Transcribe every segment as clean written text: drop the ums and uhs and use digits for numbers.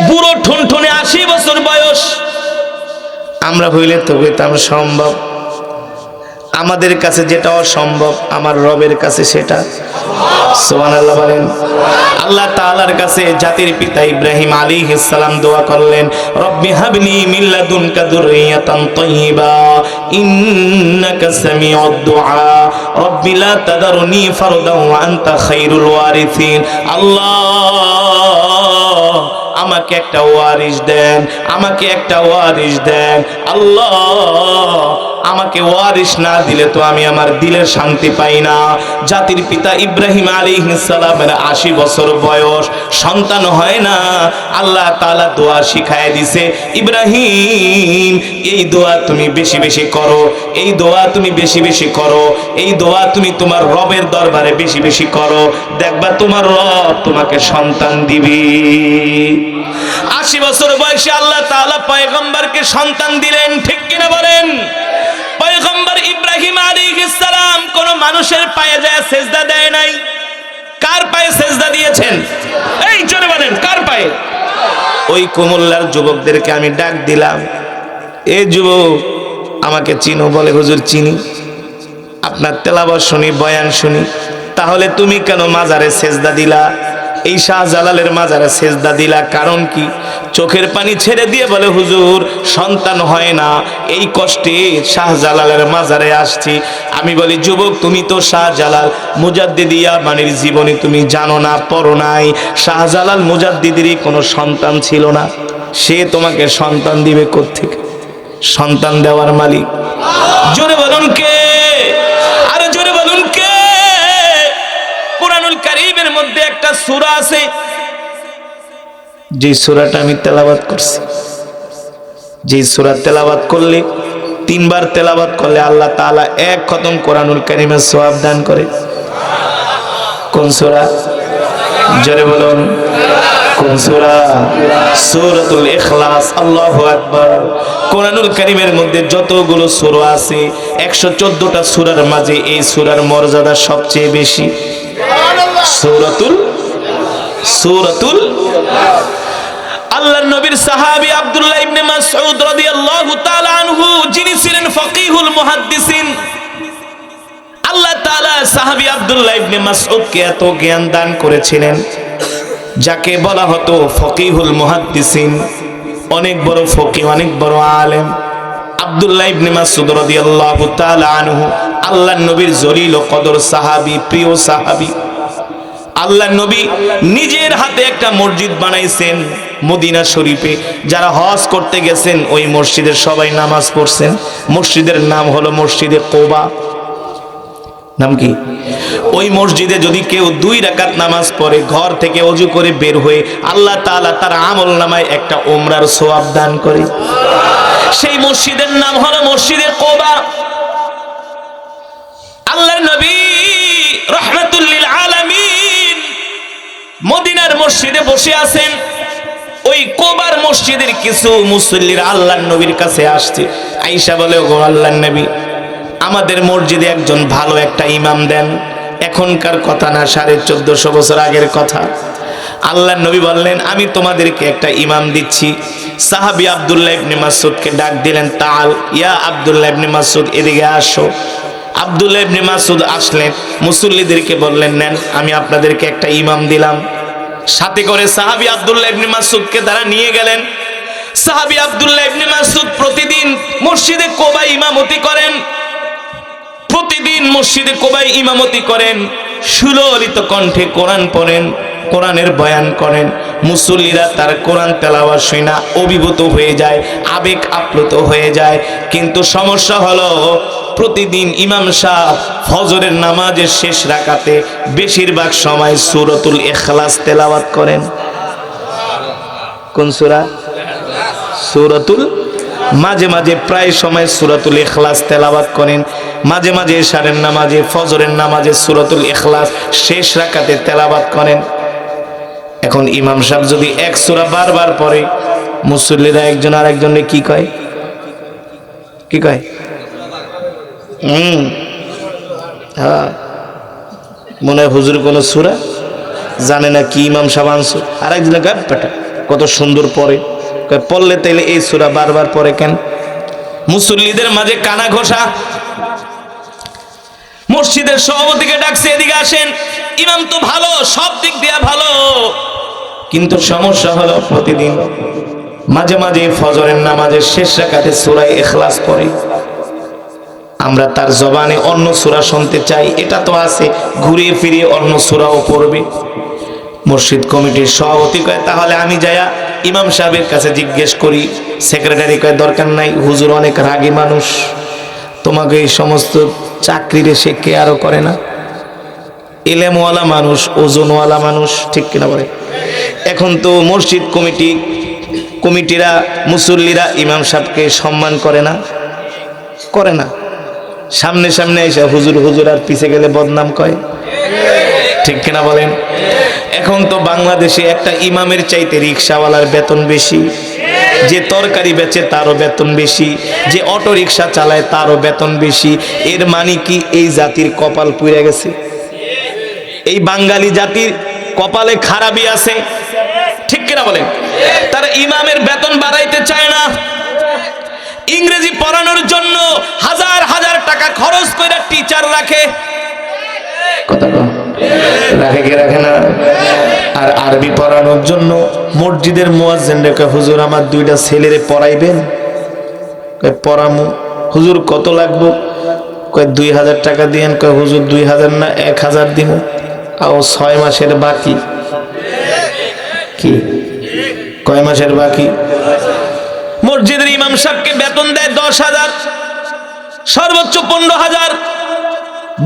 বুড়ো ঠুনঠুনে 80 বছর বয়স। আমরা হইলে তো হইতাম সম্ভব। আমাদের কাছে যেটা অসম্ভব আমার রবের কাছে সেটা সুবহানাল্লাহ বলেন। আল্লাহ তাআলার কাছে জাতির পিতা ইব্রাহিম আলাইহিস সালাম দোয়া করলেন, রব্বি হাবলি মিন লাদুনকা যুররিয়াতান তাইয়্যিবা ইন্নাকা সামিউদ দুআ রব্বি লা তাদারনি ফারদান ওয়া আনতা খায়রুল ওয়ারিসিন। আল্লাহ আমাকে একটা ওয়ারিস দেন, আমাকে একটা ওয়ারিস দেন। আল্লাহ আমাকে ওয়ারিস না দিলে তো আমি আমার দিলের শান্তি পাই না। জাতির পিতা ইব্রাহিম আলাইহিস সালামের 80 বছর বয়স, সন্তান হয় না। আল্লাহ তাআলা দোয়া শিখায় দিছে, ইব্রাহিম এই দোয়া তুমি বেশি বেশি করো, এই দোয়া তুমি বেশি বেশি করো, এই দোয়া তুমি তোমার রবের দরবারে বেশি বেশি করো, দেখবা তোমার রব তোমাকে সন্তান দিবে। 80 বছর বয়সে আল্লাহ তাআলা পয়গম্বরকে সন্তান দিলেন, ঠিক কিনা বলেন? পয়গম্বর ইব্রাহিম আলাইহিস সালাম কোন মানুষের পায়ে যায় সেজদা দেয় নাই। কার পায়ে সেজদা দিয়েছেন? এই জোরে বলেন, কার পায়ে? ওই কুমিল্লার যুবকদেরকে আমি ডাক দিলাম, এই যুবক আমাকে চিনো? বলে হুজুর চিনি, আপনার তেলাওয়াত শুনি, বয়ান শুনি। তাহলে তুমি কেন মাজারে সেজদা দিলা? এই শাহজালালের মাজারে সেজদা দিলা কারণ কি? চোখের পানি ছেড়ে দিয়ে বলে হুজুর সন্তান হয় না, এই কষ্টে শাহজালালের মাজারে আসছি। আমি বলি যুবক তুমি তো শাহজালাল মুজাদ্দিদি ইয়ামানির জীবনী তুমি জানো না, পড়ো নাই। শাহজালাল মুজাদ্দিদিরই কোনো সন্তান ছিল না, সে তোমাকে সন্তান দিবে কোত্থেকে? সন্তান দেওয়ার মালিক জোরে বলুন কে? আরে জোরে বলুন কে? কুরআনুল কারীমের মধ্যে একটা সূরা আছে, যে সূরাটা আমি তেলাওয়াত করছি, যে সূরা তেলাওয়াত করলে 3 বার তেলাওয়াত করলে আল্লাহ তাআলা 1 খতম কুরআনুল কারীমের সওয়াব দান করে। কোন সূরা? জোরে বলুন কোন সূরা? সূরাতুল ইখলাস। আল্লাহু আকবার। কুরআনুল কারীমের মধ্যে যতগুলো সূরা আছে 114টা সূরার মাঝে এই সূরার মর্যাদা সবচেয়ে বেশি। সূরাতুল আল্লাহর নবীর সাহাবী আব্দুল্লাহ ইবনে মাসউদ রাদিয়াল্লাহু তাআলা আনহু, যিনি ছিলেন ফকিহুল মুহাদ্দিসিন, আল্লাহ তাআলা সাহাবী আব্দুল্লাহ ইবনে মাসউদকে এত জ্ঞান দান করেছিলেন, যাকে বলা হতো ফকিহুল মুহাদ্দিসিন। অনেক বড় ফকিহ, অনেক বড় আলেম আব্দুল্লাহ ইবনে মাসউদ রাদিয়াল্লাহু তাআলা আনহু, আল্লাহর নবীর জলিল ও কদর সাহাবী, প্রিয় সাহাবী। আল্লাহর নবী নিজের হাতে একটা মসজিদ বানাইছেন মদিনা শরীফে। যারা হজ করতে গেছেন ওই মসজিদে সবাই নামাজ পড়ছেন। মসজিদের নাম হলো মসজিদে কোবা। নাম কি? ওই মসজিদে যদি কেউ 2 রাকাত নামাজ পড়ে, ঘর থেকে ওযু করে বের হয়ে, আল্লাহ তাআলা তার আমল নামায় একটা উমরার সওয়াব দান করে। সেই মসজিদের নাম হলো মসজিদে কোবা। আল্লাহর নবী রাহমাতুল লিল আলামিন মদিনার মসজিদে বসে আছেন। ওই কোবার মসজিদের কিছু মুসল্লিরা আল্লাহর নবীর কাছে আসছে। আয়েশা বলে, ওগো আল্লাহর নবী, আমাদের মসজিদে একজন ভালো একটা ইমাম দেন। এখনকার কথা না, 1450 বছর আগের কথা। আল্লাহর নবী বললেন, আমি তোমাদেরকে একটা ইমাম দিচ্ছি। সাহাবী আব্দুল্লাহ ইবনে মাসউদকে ডাক দিলেন, তাআল ইয়া আব্দুল্লাহ ইবনে মাসউদ, এদিকে আসো। আব্দুল্লাহ ইবনে মাসউদ আসলেন, মুসল্লিদেরকে বললেন, নেন আমি আপনাদেরকে একটা ইমাম দিলাম। সাথে করে সাহাবী আব্দুল্লাহ ইবনে মাসউদকে তারা নিয়ে গেলেন। সাহাবী আব্দুল্লাহ ইবনে মাসউদ প্রতিদিন মসজিদে কোবায় ইমামতি করেন, প্রতিদিন মসজিদে কোবায় ইমামতি করেন, সুললিত কণ্ঠে কোরআন পড়েন, কোরআনের বয়ান করেন। মুসল্লিরা তার কোরআন তেলাওয়াত শুনে অভিভূত হয়ে যায়, আবেগ আপ্লুত হয়ে যায়। কিন্তু সমস্যা হলো প্রতিদিন ইমাম সাহেব ফজরের নামাজের শেষ রাকাতে বেশিরভাগ সময় সূরাতুল ইখলাস তেলাওয়াত করেন। কোন সূরা? সূরাতুল, মাঝে মাঝে প্রায় সময় সূরাতুল ইখলাস তেলাওয়াত করেন। মাঝে মাঝে ইশারের নামাজে, ফজরের নামাজে সূরাতুল ইখলাস শেষ রাকাতে তেলাওয়াত করেন। এখন ইমাম সাহেব যদি 1 সূরা বারবার পড়ে, মুসল্লিরা একজন আরেকজনকে কি কয়? কি কয়? হ্যাঁ, মনে হয় হুজুর কোন সূরা জানে না কি ইমাম সাহেব আনছো। আর একদিন বেটা কত সুন্দর পড়ে, পড়লে তাইলে এই সূরা বারবার পড়ে কেন? মুসল্লিদের মাঝে কানা ঘোষা। মসজিদের সভাপতিকে ডাকছে, এদিকে আসেন, ইমাম তো ভালো, সব দিক দিয়ে ভালো, কিন্তু সমস্যা হলো প্রতিদিন মাঝে মাঝে ফজরের নামাজের শেষ রাকাতে সূরা ইখলাস পড়ে। আমরা তার জবানে অন্য সূরা শুনতে চাই, এটা তো আছে, ঘুরিয়ে ফিরিয়ে অন্য সূরাও পড়বে। মসজিদ কমিটির সভাপতি কয় তাহলে আমি যায়া ইমাম সাহেবের কাছে জিজ্ঞেস করি। সেক্রেটারি কয় দরকার নাই, হুজুর অনেক রাগী মানুষ, তোমাকে এই সমস্ত চাকরিরে সে কেয়ারও করে না, ইলেমওয়ালা মানুষ, ওজনওয়ালা মানুষ, ঠিক কিনা বলে? এখন তো মসজিদ কমিটিরা মুসল্লিরা ইমাম সাহেবকে সম্মান করে না, করে না। সামনে সামনে এসে হুজুর হুজুর আর পিছে গেলে বদনাম কয়, ঠিক কিনা বলেন? এখন তো বাংলাদেশে একটা ইমামের চাইতে রিক্সাওয়ালার বেতন বেশি, যে তরকারি বেচে তারও বেতন বেশি, যে অটো রিক্সা চালায় তারও বেতন বেশি। এর মানে কি এই জাতির কপাল পুড়ে গেছে? এই বাঙালি জাতির কপালে খারাপই আছে, ঠিক কিনা বলেন? তারা ইমামের বেতন বাড়াইতে চায় না, ইংরেজি পড়ানোর জন্য হাজার হাজার টাকা খরচ করে টিচার রাখে, কথা রাখে কি রাখে না? আর আরবি পড়ানোর জন্য মসজিদের মুয়াজ্জিন রেখে, হুজুর আমার দুইটা ছেলেরে পড়াইবেন? পড়ামু। হুজুর কত লাগবো? কয় 2000 টাকা দিয়েন। কয় হুজুর 2000 না 1000 দিব, আর 6 মাসের বাকি। কি কয় মাসের বাকি? মসজিদের ইমাম সাহেবকে বেতন দেয় 10,000, সর্বোচ্চ 15,000।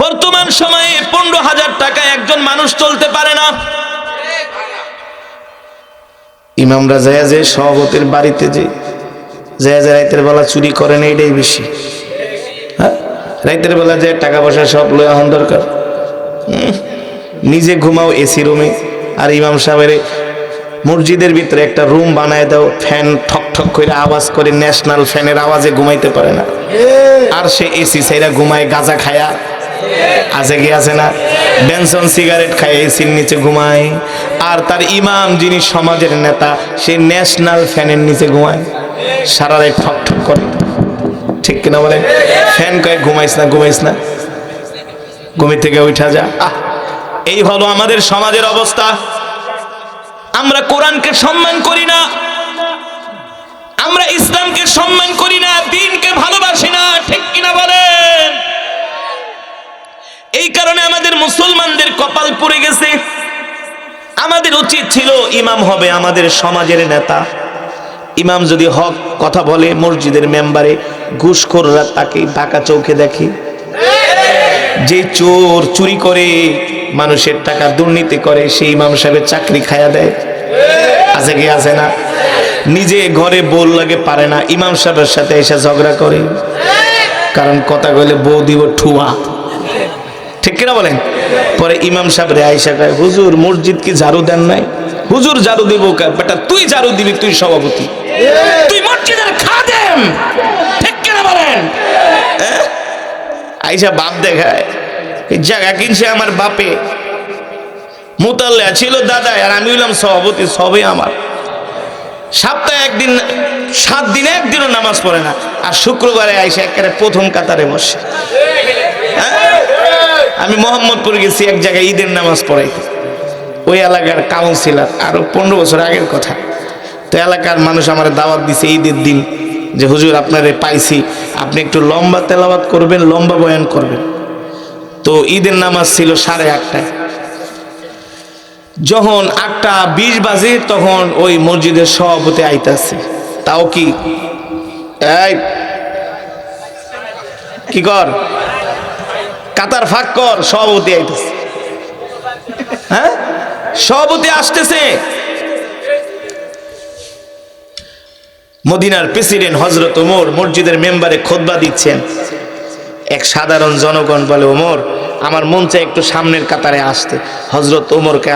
বর্তমান সময়ে 15,000 টাকা একজন মানুষ চলতে পারে না। ইমামরা যায় যে সভাপতির বাড়িতে যে রাতের বেলা চুরি করেন, এইটাই বেশি। হ্যাঁ, রাতের বেলা যে টাকা পয়সা সব লয়ে হন দরকার, নিজে ঘুমাও এসি রুমে, আর ইমাম সাহেবের মসজিদের ভিতরে একটা রুম বানায় দাও, ফ্যান ঠক ঠক করে আওয়াজ করে, ন্যাশনাল ফ্যানের আওয়াজে ঘুমাইতে পারে না, আর সে এসি ছাইরা ঘুমায়, গাঁজা খায়া আছে কি আছে না, বেনসন সিগারেট খায়, এসির নিচে ঘুমায়। আর তার ইমাম যিনি সমাজের নেতা, সে ন্যাশনাল ফ্যানের নিচে ঘুমায়, সারা রাত ঠক ঠক করে, ঠিক কিনা বলে? ফ্যান কয় ঘুমাইস না, ঘুমাইস না, ঘুমি থেকে উঠা যা। এই হলো আমাদের সমাজের অবস্থা। আমরা কোরআনকে সম্মান করি না, আমরা ইসলামকে সম্মান করি না, দ্বীনকে ভালোবাসি না, ঠিক কিনা বলেন? এই কারণে আমাদের মুসলমানদের কপাল পুড়ে গেছে। আমাদের উচিত ছিল ইমাম হবে আমাদের সমাজের নেতা। ইমাম যদি হক কথা বলে মসজিদের মেম্বারে, ঘুষখোররা তাকে বাঁকা চোখে দেখে। যে চোর চুরি করে, মানুষের টাকা দুর্নীতি করে, সেই ইমাম সাহেবের চাকরি খায়া দেয়, আছে কি আছে না? নিজে ঘরে বউ লাগে পারে না, ইমাম সাহেবের সাথে এসে ঝগড়া করে, কারণ কথা কইলে বউ দিব ঠুয়া, ঠিক কিনা বলেন? পরে ইমাম সাহেব রে আইসা কয়, হুজুর মসজিদ কি ঝাড়ু দেন নাই? হুজুর ঝাড়ু দিব। বেটা তুই ঝাড়ু দিবি, তুই সভাপতি, তুই মসজিদের খাদেম, ঠিক কিনা বলেন? আইসা বাপ দেখায়, জায়গা কিনছে আমার বাপে, মুতাল্লিয়া ছিল দাদা, আর আমি হইলাম সভাপতি, সবই আমার। সপ্তাহে একদিন, 7 দিনে একদিনও নামাজ পড়ে না, আর শুক্রবারে আইসা একেবারে প্রথম কাতারে বসে। আমি মোহাম্মদপুর গেছি এক জায়গায় ঈদের নামাজ পড়াইতে, ওই এলাকার কাউন্সিলর, আরো 15 বছর আগের কথা। তো এলাকার মানুষ আমার দাওয়াত দিছে ঈদের দিন, যে হুজুর আপনারে পাইছি, আপনি একটু লম্বা তেলাওয়াত করবেন, লম্বা বয়ান করবেন। তো ঈদের নামাজ ছিল 8:30টায়। যখন 8:20 বাজে, তখন ওই মসজিদের সভাপতি আইতাছে। তাও কি এই কি কর, কাতার ফাঁক কর, সভাপতি আইতেছে। হ্যাঁ, সভাপতি আসতেছে। মদিনার প্রেসিডেন্ট হযরত ওমর মসজিদের মেম্বারে খুতবা দিচ্ছেন। এক সাধারণ জনগণ বলে, ওমর আমার মন চায় একটু সামনের কাতারে আসতে। হযরত ওমরকে,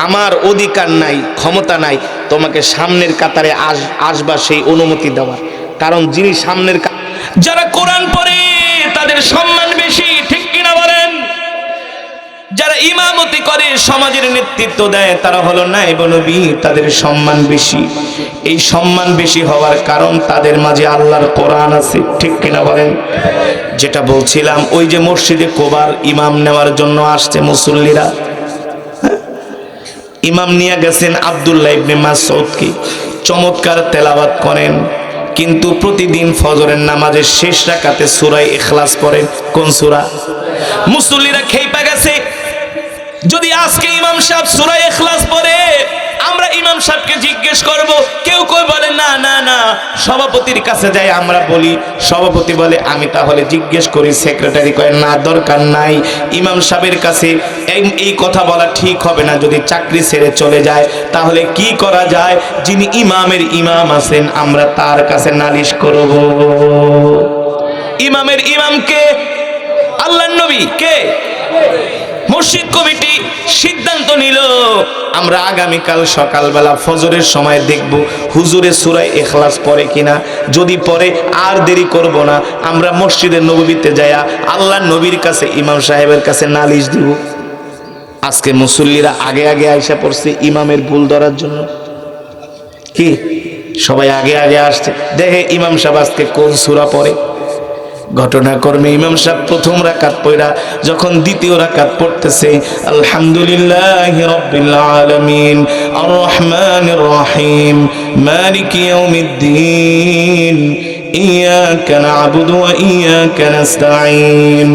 আমার অধিকার নাই, ক্ষমতা নাই তোমাকে সামনের কাতারে আসবা সেই অনুমতি দেওয়ার, কারণ যিনি সামনের, যারা কোরআন পড়ে তাদের সম্মান বেশি, ঠিক কিনা বলেন? যারা ইমামতি করে, সমাজের নেতৃত্ব দেয়, তারা হলো নায়েব নবী, তাদের সম্মান বেশি। এই সম্মান বেশি হওয়ার কারণ তাদের মাঝে আল্লাহর কোরআন আছে, ঠিক কিনা বলেন? যেটা বলছিলাম, ওই যে মসজিদে কোবার ইমাম নেওয়ার জন্য আসছে মুসল্লিরা, ইমাম নিয়ে গেছেন আব্দুল্লাহ ইবনে মাসউদকে, চমৎকার তেলাওয়াত করেন, কিন্তু প্রতিদিন ফজরের নামাজের শেষ রাকাতে সূরা ইখলাস পড়েন। কোন সূরা? মুসল্লিরা খেইপা গেছে, যদি আজকে ইমাম সাহেব সূরা ইখলাস পড়ে আমরা ইমাম সাহেবকে জিজ্ঞেস করব। কেউ কেউ বলে না না না, সভাপতির কাছে যাই আমরা বলি। সভাপতি বলে আমি তাহলে জিজ্ঞেস করি। সেক্রেটারি কয় না, দরকার নাই, ইমাম সাহেবের কাছে এই কথা বলা ঠিক হবে না। যদি চাকরি ছেড়ে চলে যায় তাহলে কি করা যায়? যিনি ইমামের ইমাম আছেন আমরা তার কাছে নালিশ করব। ইমামের ইমামকে আল্লাহর নবী কে? মসজিদ কমিটি সিদ্ধান্ত নিল আমরা আগামীকাল সকালবেলা ফজরের সময় দেখব হুজুরে সূরা ইখলাস পড়ে কিনা। যদি পড়ে আর দেরি করব না, আমরা মসজিদে নববীতে যায়া আল্লাহর নবীর কাছে ইমাম সাহেবের কাছে নালিশ দিব। আজকে মুসল্লিরা আগে আগে আইসা পড়ছে ইমামের ভুল ধরার জন্য। কি সবাই আগে আগে আসছে, দেখে ইমাম সাহেব আজকে কোন সূরা পড়ে। ঘটনাক্রমে ইমাম সাহেব প্রথম রাকাত পড়া যখন দ্বিতীয় রাকাত পড়তেছে, আলহামদুলিল্লাহি রাব্বিল আলামিন আর রহমানির রহিম মালিকি ইয়াউমিদ্দিন ইয়াকা না'বুদু ওয়া ইয়াকা নাস্তাঈন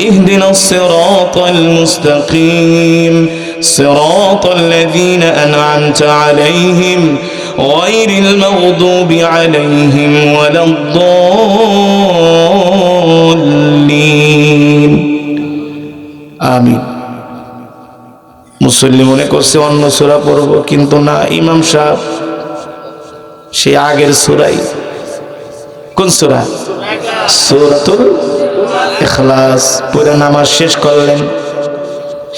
ইহদিনাস সিরাতাল মুস্তাকিম সিরাতাল লাযীনা আন'আমতা আলাইহিম গায়রিল মাগদুবি আলাইহিম ওয়ালাদ-দাল্লিন। আমিন। মুসল্লি মনে করছে অন্য সূরা পড়ব, কিন্তু না, ইমাম সাহেব সে আগের সূরাই। কোন সূরা? সূরাতুল ইখলাস পড়ে নামাজ শেষ করলেন।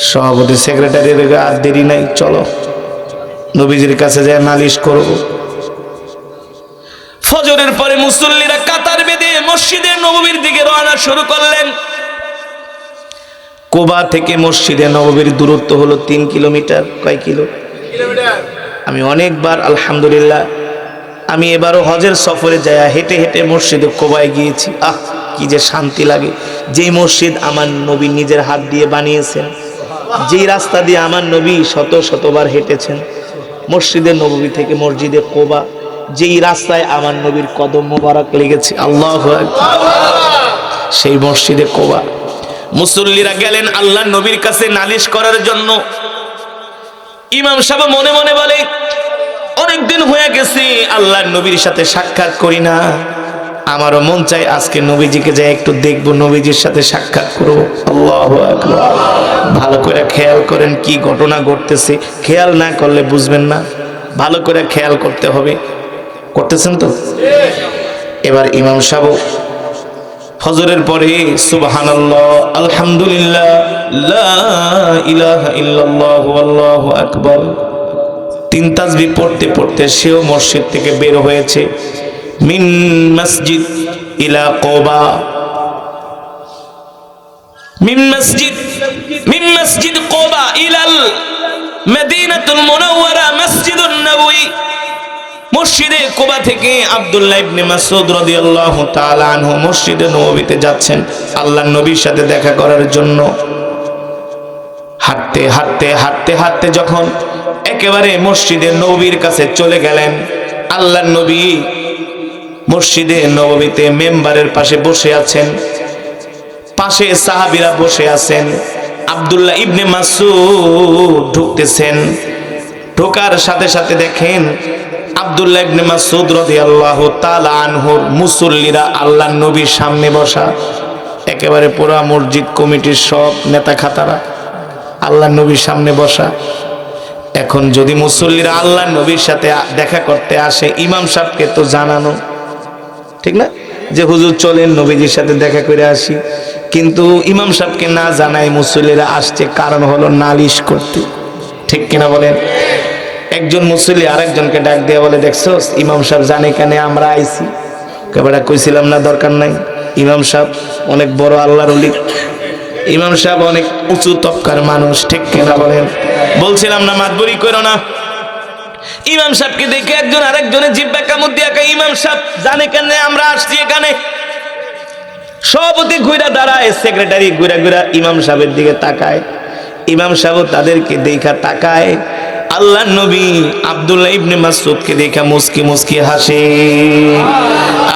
সভাপতি সেক্রেটারির আর দেরি নাই, চলো নবীজির কাছে যায় নালিশ করব। ফজরের পরে মুসল্লিরা কাতার বেঁধে মসজিদে নববীর দিকে রওনা শুরু করলেন। কুবা থেকে মসজিদে নববীর দূরত্ব হলো 3 কিলোমিটার। কয় কিলোমিটার? আমি অনেকবার আলহামদুলিল্লাহ, আমি এবারও হজের সফরে যায় হেঁটে হেঁটে মসজিদে কুবায় গিয়েছি। আহ, কি যে শান্তি লাগে। যেই মসজিদ আমার নবী নিজের হাত দিয়ে বানিয়েছেন, যেই রাস্তা দিয়ে আমার নবী শত শতবার হেঁটেছেন, মসজিদে নববী থেকে মসজিদে কুবা, যেই রাস্তায় আমার নবীর কদম মোবারক লেগেছে, আল্লাহু আকবার, সেই মসজিদে কুবা। মুসল্লিরা গেলেন আল্লাহর নবীর কাছে নালিশ করার জন্য। ইমাম সাহেব মনে মনে বলে, অনেকদিন হয়ে গেছে আল্লাহর নবীর সাথে সাক্ষাৎ করি না, আমারও মন চাই আজকে নবীজিকে যাই একটু দেখবো, নবীজির সাথে সাক্ষাৎ করবো। আল্লাহু আকবার। ভালো করে খেয়াল করেন কি ঘটনা ঘটতেছে, খেয়াল না করলে বুঝবেন না, ভালো করে খেয়াল করতে হবে। করতেছেন তো? এবার ইমাম সাহেব ফজরের পরে সুবহানাল্লাহ, আলহামদুলিল্লাহ, লা ইলাহা ইল্লাল্লাহু আল্লাহু আকবার 3 তাসবিহ পড়তে পড়তে সেও মসজিদ থেকে বের হয়েছে। মিন মসজিদ ইলা কুবা, মিন মসজিদ কুবা ইলাল মদিনাতুল মুনাওয়ারা মসজিদুন নববী। মসজিদে কুবা থেকে আব্দুল্লাহ ইবনে মাসউদ রাদিয়াল্লাহু তাআলা আনহু মসজিদে নববীতে যাচ্ছেন আল্লাহর নবীর সাথে দেখা করার জন্য। হাঁটতে হাঁটতে হাঁটতে হাঁটতে যখন একেবারে মসজিদে নববীর কাছে চলে গেলেন, আল্লাহর নবী মসজিদে নববীতে মেম্বারের পাশে বসে আছেন, পাশে সাহাবীরা বসে আছেন। আব্দুল্লাহ ইবনে মাসউদ ঢুকতেছেন, ঢোকার সাথে সাথে দেখেন আব্দুল্লাহ ইবনে মাসউদ রাদিয়াল্লাহু তাআলা আনহুর মুসল্লিরা আল্লাহর নবীর সামনে বসা। একেবারে পুরা মসজিদ কমিটির সব নেতা খাতারা আল্লাহর নবীর সামনে বসা। এখন যদি মুসল্লিরা আল্লাহর নবীর সাথে দেখা করতে আসে, ইমাম সাহেবকে তো জানানো, ঠিক না, যে হুজুর চলেন নবীজির সাথে দেখা করে আসি। কিন্তু ইমাম সাহেবকে না জানাই মুসল্লিরা আসছে, কারণ হলো নালিশ করতে, ঠিক কিনা বলেন? একজন মুসল্লি আরেকজনকে ডাক দিয়ে বলে, দেখছো ইমাম সাহেব জানে কেন আমরা আইছি? কেবল কইছিলাম না দরকার নাই, ইমাম সাহেব অনেক বড় আল্লাহর ওলি, ইমাম সাহেব অনেক উঁচু তবকার মানুষ, ঠিক কিনা বলেন? বলছিলাম না মাতবরি করো না। ইমাম সাহেবকে দেখে একজন আরেকজনের জিব্বা কামড় দিয়া কয়, ইমাম সাহেব জানে কেন আমরা আসছি এখানে? সভাপতি ঘুরা দাঁড়ায়, সেক্রেটারি ঘুরা ঘুরা ইমাম সাহেবের দিকে তাকায়, ইমাম সাহেব তাদেরকে দেখা তাকায়। আল্লাহর নবী আব্দুল্লাহ ইবনে মাসউদকে দেখা মুস্কি মুস্কি হাসে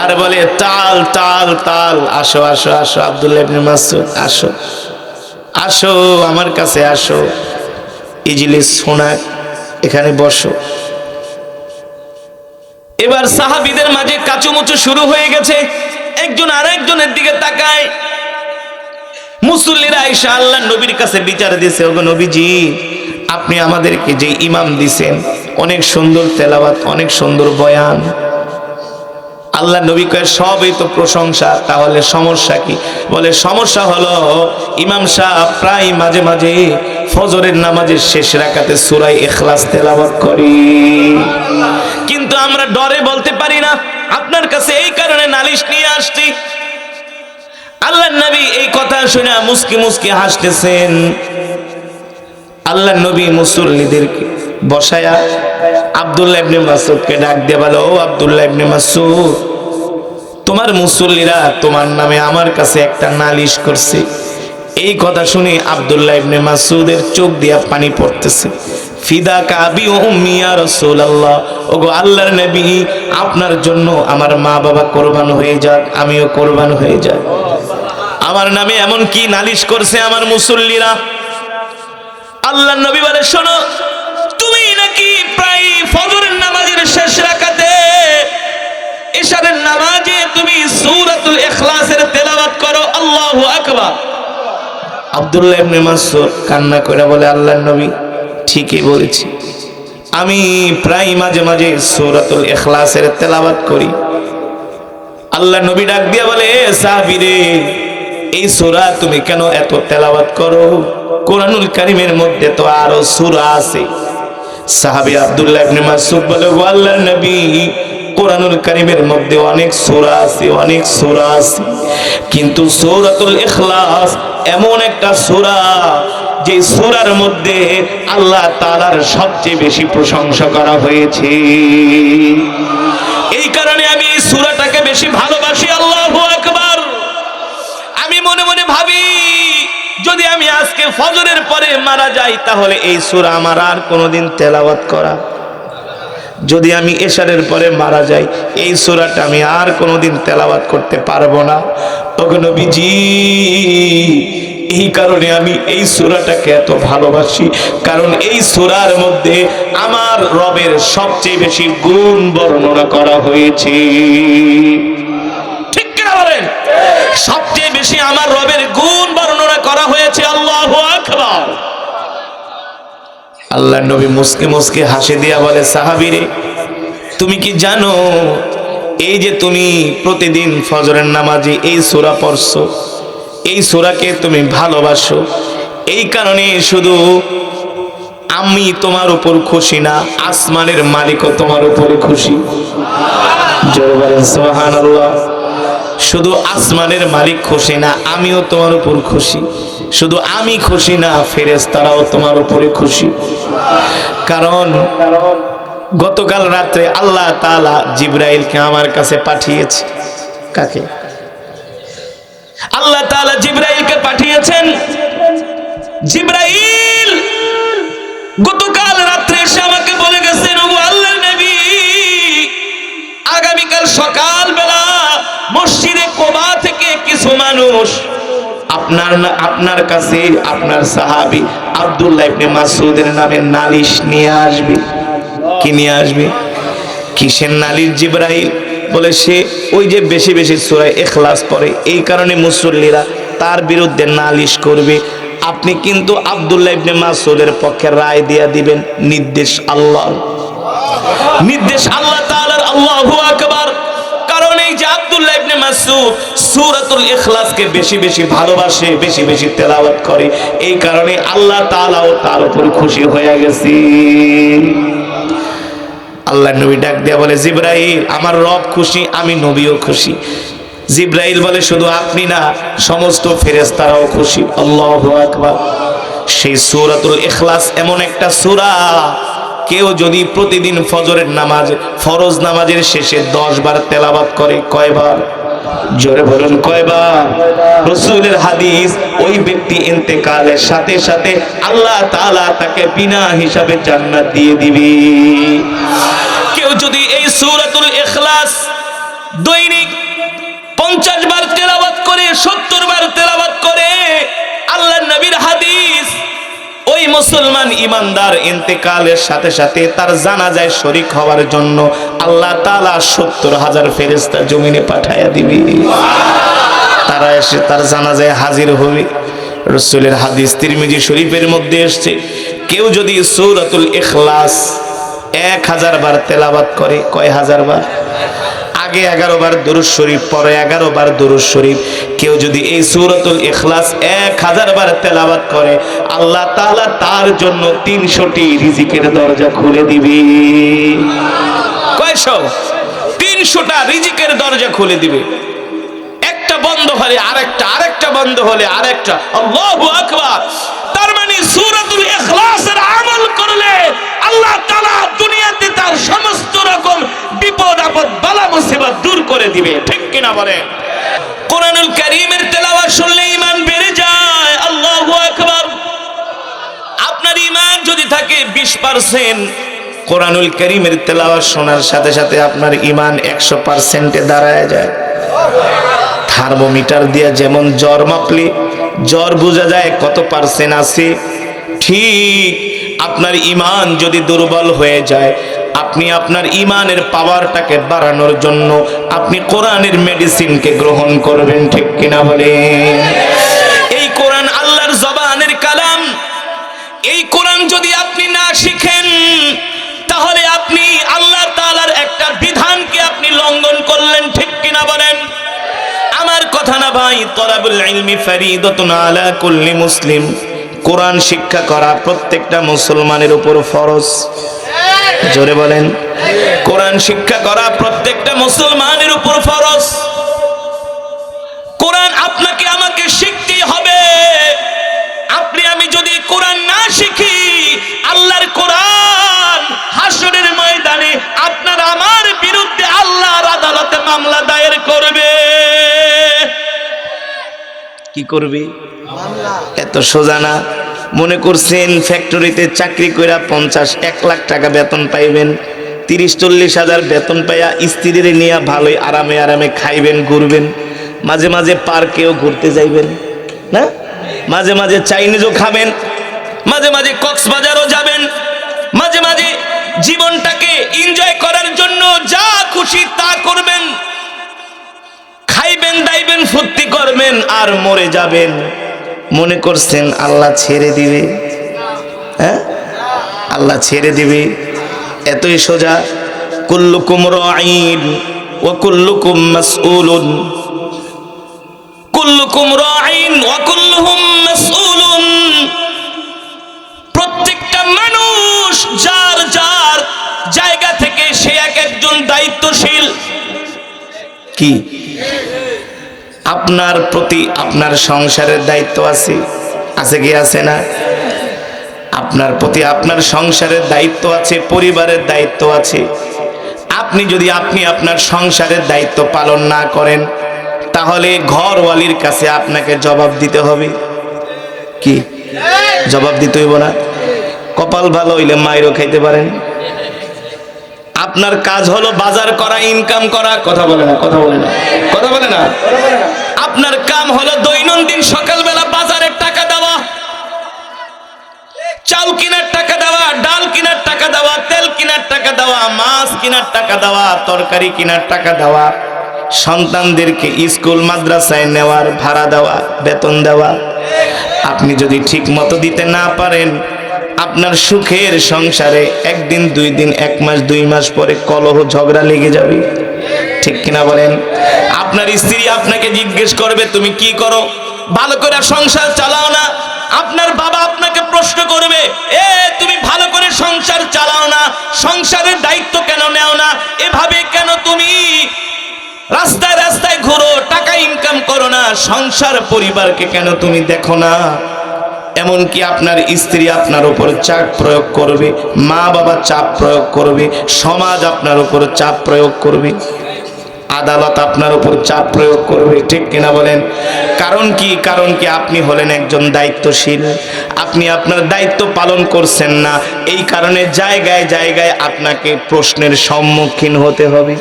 আর বলে, তাল তাল তাল, আসো আসো আসো আব্দুল্লাহ ইবনে মাসউদ, আসো আসো আমার কাছে আসো, ইজলিস হুনাক, এখানে বসো। এবার সাহাবীদের মাঝে কাচুমুচু শুরু হয়ে গেছে, একজন আরেকজনের দিকে তাকায়। মুসল্লিরা আয়েশা আল্লাহর নবীর কাছে বিচার দিয়েছে, ওগো নবীজি আপনি আমাদেরকে যে ইমাম দিছেন, অনেক সুন্দর তেলাওয়াত, অনেক সুন্দর বয়ান। আল্লাহ নবী কয় সবই তো প্রশংসা, তাহলে সমস্যা কি? বলে সমস্যা হলো ইমাম সাহেব প্রায় মাঝে মাঝে ফজরের নামাজের শেষ রাকাতে সূরা ইখলাস তেলাওয়াত করি, কিন্তু আমরা ডরে বলতে পারি না, আপনার কাছে এই কারণে নালিশ নিয়ে আসছি। আল্লাহর নবী এই কথা শুনে মুস্কি মুস্কি হাসতেছেন। আল্লাহর নবী মুসল্লিদেরকে বসায়া আব্দুল্লাহ ইবনে মাসউদকে ডাক দিয়ে বলে, ও আব্দুল্লাহ ইবনে মাসউদ, তোমার মুসল্লিরা তোমার নামে আমার কাছে একটা নালিশ করছে। এই কথা শুনে আব্দুল্লাহ ইবনে মাসউদের চোখ দিয়া পানি পড়তেছে। ফিদাকা আবি ওয়া উম্মি ইয়া রাসূলুল্লাহ, ওগো আল্লাহর নবী আপনার জন্য আমার মা বাবা কুরবান হয়ে যাক, আমিও কুরবান হয়ে যাক। আমার নামে এমন কি নালিশ করছে আমার মুসল্লিরা? আল্লাহর নবী বলে, শোনো, তুমি নাকি প্রায় ফজরের নামাজের শেষ রাকাতে ইশারের নামাজে তুমি সূরাতুল ইখলাসের তেলাওয়াত করো, আল্লাহু আকবার। আব্দুল্লাহ ইবনে মাসউদ কান্না করে বলে, আল্লাহর নবী ঠিকই বলেছি, আমি প্রায় মাঝে মাঝে সূরাতুল ইখলাসের তেলাওয়াত করি। আল্লাহর নবী ডাক দিয়া বলে, সাহাবীরে এই সূরা তুমি কেন এত তেলাওয়াত করো? কোরআনুল কারীমের মধ্যে তো আরো সূরা আছে। সাহাবী আব্দুল্লাহ ইবনে মাসউদ বলে, ও আল্লাহর নবী কোরআনুল কারীমের মধ্যে অনেক সূরা আছে, অনেক সূরা আছে, কিন্তু সূরাতুল ইখলাস এমন একটা সূরা যে সূরার মধ্যে আল্লাহ তাআলার সবচেয়ে বেশি প্রশংসা করা হয়েছে। এই কারণে আমি এই সূরাটাকে বেশি ভালোবাসি, আল্লাহু আকবার। আমি মনে মনে ভাবি, যদি আমি আজকে ফজরের পরে মারা যাই তাহলে এই সূরা আমার আর কোনোদিন তেলাওয়াত করা, যদি আমি এশারের পরে মারা যাই এই সূরাটা আমি আর কোনোদিন তেলাওয়াত করতে পারবো না। ওগো নবীজি এই কারণে আমি এই সূরাটাকে এত ভালোবাসি, কারণ এই সূরার মধ্যে আমার রবের সবচেয়ে বেশি গুণ বর্ণনা করা হয়েছে। ঠিক কিনা বলেন? সবচেয়ে বেশি আমার রবের গুণ বর্ণনা করা হয়েছে, আল্লাহু আকবার। আল্লাহর নবী মুস্কি মুস্কি হাসি দিয়া বলে, সাহাবীরে তুমি কি জানো এই যে তুমি প্রতিদিন ফজরের নামাজে এই সূরা পড়ছো, এই সূরাকে তুমি ভালোবাসো, এই কারণে শুধু আমি তোমার উপর খুশি না, আসমানের মালিকও তোমার উপরে খুশি। জোরে বলেন সুবহানাল্লাহ। শুধু আসমানের মালিক খুশি না, আমিও তোমার উপর খুশি। শুধু আমি খুশি না, ফেরেশতারাও তোমার উপরে খুশি। কারণ গতকাল রাত্রে আল্লাহ তাআলা জিবরাইলকে আমার কাছে পাঠিয়েছে। কাকে? আল্লাহ তাআলা জিবরাইলকে পাঠিয়েছেন। জিবরাইল গতকাল রাত্রে এসে আমাকে বলে গেছেন, ওগো আল্লাহর নবী আগামীকাল সকালবেলা মসজিদে কুবা থেকে কিছু মানুষ আপনার কাছে আপনার সাহাবী আব্দুল্লাহ ইবনে মাসউদের নামে নালিশ নিয়ে আসবে। কি নিয়ে আসবে? কিসের নালিশ? জিবরাইল বলে, সে ওই যে বেশি বেশি সূরা ইখলাস পড়ে, এই কারণে মুসল্লিরা তার বিরুদ্ধে নালিশ করবে। আপনি কিন্তু আব্দুল্লাহ ইবনে মাসউদের পক্ষে রায় দিয়া দিবেন। নির্দেশ আল্লাহ, নির্দেশ আল্লাহ তাআলার, আল্লাহু আকবার। কারণ এই যে আব্দুল্লাহ ইবনে মাসউদ সূরাতুল ইখলাসকে বেশি বেশি ভালোবাসে, বেশি বেশি তেলাওয়াত করে, এই কারণে আল্লাহ তাআলাও তার উপর খুশি হয়ে গেছে। আল্লাহর নবী ডাক দিয়া বলে, জিবরাইল আমার রব খুশি, আমি নবীও খুশি। জিব্রাইল বলে শুধু আপনি না, সমস্ত ফেরেশতারাও খুশি। আল্লাহু আকবার। সেই সূরাতুল ইখলাস এমন একটা সূরা, কেউ যদি প্রতিদিন ফজরের নামাজ, ফরজ নামাজের শেষে 10 বার তেলাওয়াত করে, কয়বার? জোরে বলুন কয়বার? রাসূলের হাদিস, ওই ব্যক্তি ইন্তেকালের সাথে সাথে আল্লাহ তাআলা তাকে বিনা হিসাবে জান্নাত দিয়ে দিবে। কেউ যদি এই সূরাতুল ইখলাস দৈনিক 50 বার তেলাওয়াত করে, 70 বার তেলাওয়াত করে, আল্লাহর নবীর হাদিস, ওই মুসলমান ইমানদার ইন্তেকালের সাথে সাথে তার জানাজায় শরীক হওয়ার জন্য আল্লাহ তাআলা 70,000 ফেরেশতা জমিনে পাঠায়া দিবে। তারা এসে তার জানাজায় হাজির হবে। রাসূলের হাদিস তিরমিজি শরীফের মধ্যে এসেছে, কেউ যদি সূরাতুল ইখলাস 1000 বার তেলাওয়াত করে, কয় হাজার বার? আগে 11 বার দুরূদ শরীফ, পরে 11 বার দুরূদ শরীফ। কেউ যদি এই সূরাতুল ইখলাস 1000 বার তেলাওয়াত করে, আল্লাহ তাআলা তার জন্য 300টি রিজিকের দরজা খুলে দিবে। কয়শো? 300টা রিজিকের দরজা খুলে দিবে। একটা বন্ধ হলে আরেকটা, আরেকটা বন্ধ হলে আরেকটা। আল্লাহু আকবার। তার মানে সূরাতুল ইখলাসের আমল করলে আল্লাহ তাআলা দুনিয়াতে তার সমস্ত রকম বিপদ আপদ বালা মুসিবত দূর করে দিবে। ঠিক কিনা বলেন? কোরআনুল কারীমের তেলাওয়াত শুনলে ঈমান বেড়ে যায়। আল্লাহু আকবার। আপনার ঈমান যদি থাকে 20%, কোরআনুল কারীমের তেলাওয়াত শোনার সাথে সাথে আপনার ঈমান 100%-এ দাঁড়ায় যায়। থার্মোমিটার দিয়ে যেমন জ্বর মাপলে জ্বর বোঝা যায় কত পার্সেন্ট আছে, ঠিক আপনার ঈমান যদি দুর্বল হয়ে যায়, আপনি আপনার ঈমানের পাওয়ারটাকে বাড়ানোর জন্য আপনি কোরআনের মেডিসিনকে গ্রহণ করবেন। ঠিক কিনা বলেন? এই কোরআন আল্লাহর জবানের কালাম। এই কোরআন যদি আপনি না শিখেন, তাহলে আপনি আল্লাহ তাআলার একটা বিধানকে আপনি লঙ্ঘন করলেন। ঠিক কিনা বলেন? আমার কথা না ভাই, তলাবুল ইলমি ফরিদাতুন আলা কুল্লি মুসলিম। কোরআন শিক্ষা করা প্রত্যেকটা মুসলমানের উপর ফরজ। জোরে বলেন। কোরআন শিক্ষা করা প্রত্যেকটা মুসলমানের উপর ফরজ। কোরআন আপনাকে আমাকে শিখতেই হবে। আপনি আমি যদি কোরআন না শিখি, আল্লাহর কোরআন হাসরের ময়দানে আপনার আমার বিরুদ্ধে আল্লাহর আদালতে মামলা দায়ের করবে। কি করবে? এত সোজা না। মনে করছেন ফ্যাক্টরিতে চাকরি কইরা 50-1 লাখ টাকা বেতন পাইবেন, 30-40 হাজার বেতন পাইয়া স্ত্রীরে নিয়ে ভালোই আরামে আরামে খাইবেন, ঘুরবেন, মাঝে মাঝে পার্কেও ঘুরতে যাইবেন না, মাঝে মাঝে চাইনিজও খাবেন, মাঝে মাঝে কক্সবাজারও যাবেন, মাঝে মাঝে জীবনটাকে এনজয় করার জন্য যা খুশি তা করবেন, খাইবেন, দাইবেন, ফুর্তি করবেন, আর মরে যাবেন। মনে করছেন আল্লাহ ছেড়ে দিবে? হ্যাঁ, আল্লাহ ছেড়ে দিবে? এতই সোজা। কুল্লুকুম রাঈন ওয়া কুল্লুকুম মাসউলুন, কুল্লুকুম রাঈন ওয়া কুল্লুহুম মাসউলুন। প্রত্যেকটা মানুষ যার যার জায়গা থেকে সে এক একজন দায়িত্বশীল। কি? আপনার প্রতি আপনার সংসারের দায়িত্ব আছে, আছে কি আছে না? আপনার প্রতি আপনার সংসারের দায়িত্ব আছে, পরিবারের দায়িত্ব আছে। আপনি যদি আপনার সংসারের দায়িত্ব পালন না করেন, তাহলে ঘরওয়ালির কাছে আপনাকে জবাব দিতে হবে। কি জবাব দিতে হইব না? কপাল ভালো হইলে মাইরও খাইতে পারেন। আপনার কাজ হলো বাজার করা, ইনকাম করা। কথা বলে না, কথা বলে না, কথা বলে না। আপনার কাম হলো দৈনন্দিন সকালবেলা বাজারের টাকা দেওয়া, চাল কেনার টাকা দেওয়া, ডাল কেনার টাকা দেওয়া, তেল কেনার টাকা দেওয়া, মাছ কেনার টাকা দেওয়া, তরকারি কেনার টাকা দেওয়া, সন্তানদেরকে স্কুল মাদ্রাসায় নেওয়ার ভাড়া দেওয়া, বেতন দেওয়া। আপনি যদি ঠিক মতো দিতে না পারেন, আপনার সুখের সংসারে একদিন, 2 দিন, 1 মাস, 2 মাস পরে কলহ ঝগড়া লেগে যাবে। ঠিক কিনা বলেন? আপনার স্ত্রী আপনাকে জিজ্ঞেস করবে তুমি কি করো, ভালো করে সংসার চালাও না। আপনার বাবা আপনাকে প্রশ্ন করবে, তুমি ভালো করে সংসার চালাও না, সংসারের দায়িত্ব কেন নেও না, এভাবে কেন তুমি রাস্তায় রাস্তায় ঘুরো, টাকা ইনকাম করো না, সংসার পরিবারকে কেন তুমি দেখো না? এমনকি আপনার স্ত্রী আপনার উপর চাপ প্রয়োগ করবে, মা বাবা চাপ প্রয়োগ করবে, সমাজ আপনার উপর চাপ প্রয়োগ করবে, আদালত আপনার উপর চাপ প্রয়োগ করবে, ঠিক কিনা বলেন? কারণ কি? কারণ কি? আপনি হলেন একজন দায়িত্বশীল, আপনি আপনার দায়িত্ব পালন করছেন না, এই কারণে জায়গায় জায়গায় আপনাকে প্রশ্নের সম্মুখীন হতে হবে।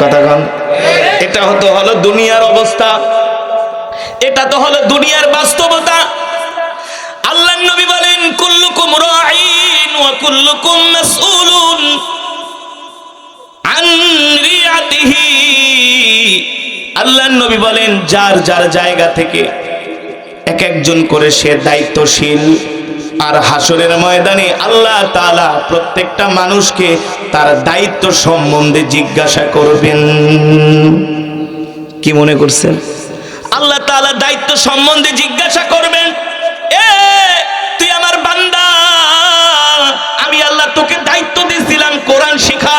কথা কন। এটা হলো দুনিয়ার অবস্থা, এটা তো হলো দুনিয়ার বাস্তবতা। আল্লাহর নবী বলেন কুল্লুকুম রাঈন ওয়া কুল্লুকুম মাসউলুন আন রিয়াতিহি। আল্লাহর নবী বলেন যার যার জায়গা থেকে এক একজন করে সে দায়িত্বশীল, আর হাসরের ময়দানে আল্লাহ তাআলা প্রত্যেকটা মানুষকে তার দায়িত্ব সম্বন্ধে জিজ্ঞাসা করবেন। কি মনে করছেন? আল্লাহ তাআলা দায়িত্ব সম্বন্ধে জিজ্ঞাসা করবেন, এ তুই আমার বান্দা, আমি আল্লাহ তোকে দায়িত্ব দিয়েছিলাম কোরআন শিখা,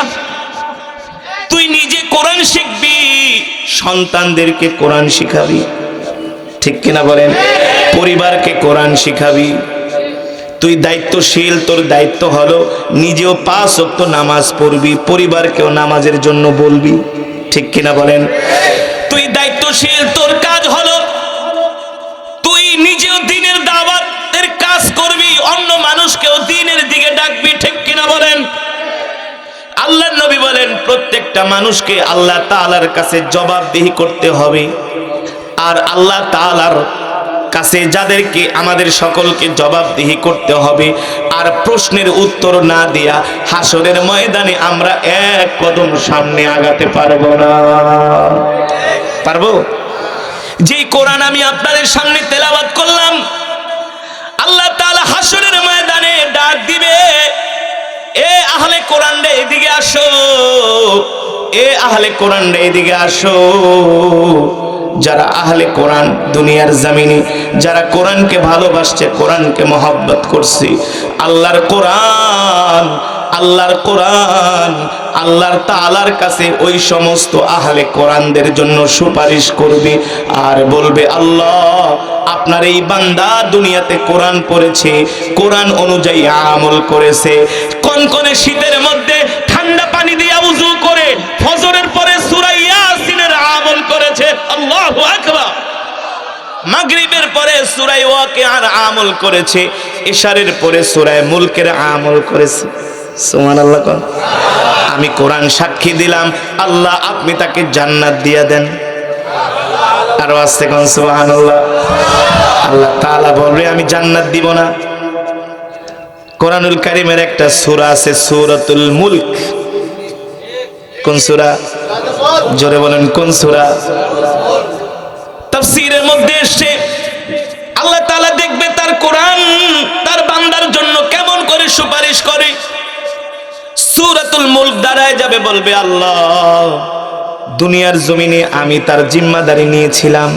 তুই নিজে কোরআন শিখবি, সন্তানদেরকে কোরআন শিখাবি, ঠিক কিনা বলেন? পরিবারকে কোরআন শিখাবি। তুই দায়িত্বশীল, তোর দায়িত্ব হলো নিজেও 5 ওয়াক্ত নামাজ পড়বি, পরিবারকেও নামাজের জন্য বলবি, ঠিক কিনা বলেন? তুই দায়িত্বশীল, তোর কাজ হলো তুই নিজেও দ্বীনের দাওয়াতের কাজ করবি, অন্য মানুষকেও দ্বীনের দিকে ডাকবি, ঠিক কিনা বলেন? আল্লাহর নবী বলেন প্রত্যেকটা মানুষকে আল্লাহ তাআলার কাছে জবাবদিহি করতে হবে, আর আল্লাহ তাআলার কাছে যাদেরকে আমাদের সকলকে জবাবদিহি করতে হবে, আর প্রশ্নের উত্তর না দেয়া হাসরের ময়দানে আমরা এক কদম সামনে আগাতে পারবো না। পারবো? যেই কোরআন আমি আপনাদের সামনে তেলাওয়াত করলাম, আল্লাহ তাআলা হাসরের ময়দানে ডাক দিবে, এ আহলে কোরআন রে এদিকে আসো, এ আহলে কোরআন রে এদিকে আসো। যারা আহলে কোরআন দুনিয়ার জমিনে যারা কোরআনকে ভালোবাসছে, কোরআনকে মহব্বত করছে, আল্লাহর কোরআন, আল্লাহর কোরআন আল্লাহর তাআলার কাছে ওই সমস্ত আহলে কোরআনদের জন্য সুপারিশ করবে আর বলবে, আল্লাহ আপনার এই বান্দা দুনিয়াতে কোরআন পড়েছে, কোরআন অনুযায়ী আমল করেছে, কনকনে শীতের মধ্যে ঠান্ডা পানি দিয়ে ওযু করে ফজরের পরে সূরা ইয়াসিনের আমল করেছে, আল্লাহু আকবার। মাগরিবের পরে সূরা ওয়াকিয়ার আমল করেছে, ইশারের পরে সূরা মুলকের আমল করেছে। সুবহানাল্লাহ। কোন আমি কোরআন সাক্ষী দিলাম, আল্লাহ আপনি তাকে জান্নাত দিয়ে দেন। আর আস্তে কোন সুবহানাল্লাহ। আল্লাহ তাআলা বলবে আমি জান্নাত দিব না। কোরআনুল কারীমের একটা সূরা আছে সূরাতুল মুলক। কোন সূরা? জোরে বলেন কোন সূরা? তাফসীরের মধ্যে এসেছে আল্লাহ তাআলা দেখবে তার কোরআন তার বান্দার জন্য কেমন করে সুপারিশ করে। সূরাতুল মুলক দাঁড়ায় যাবে, বলবে আল্লাহ দুনিয়ার জমিনে আমি তার জিম্মাদারি নিয়েছিলাম,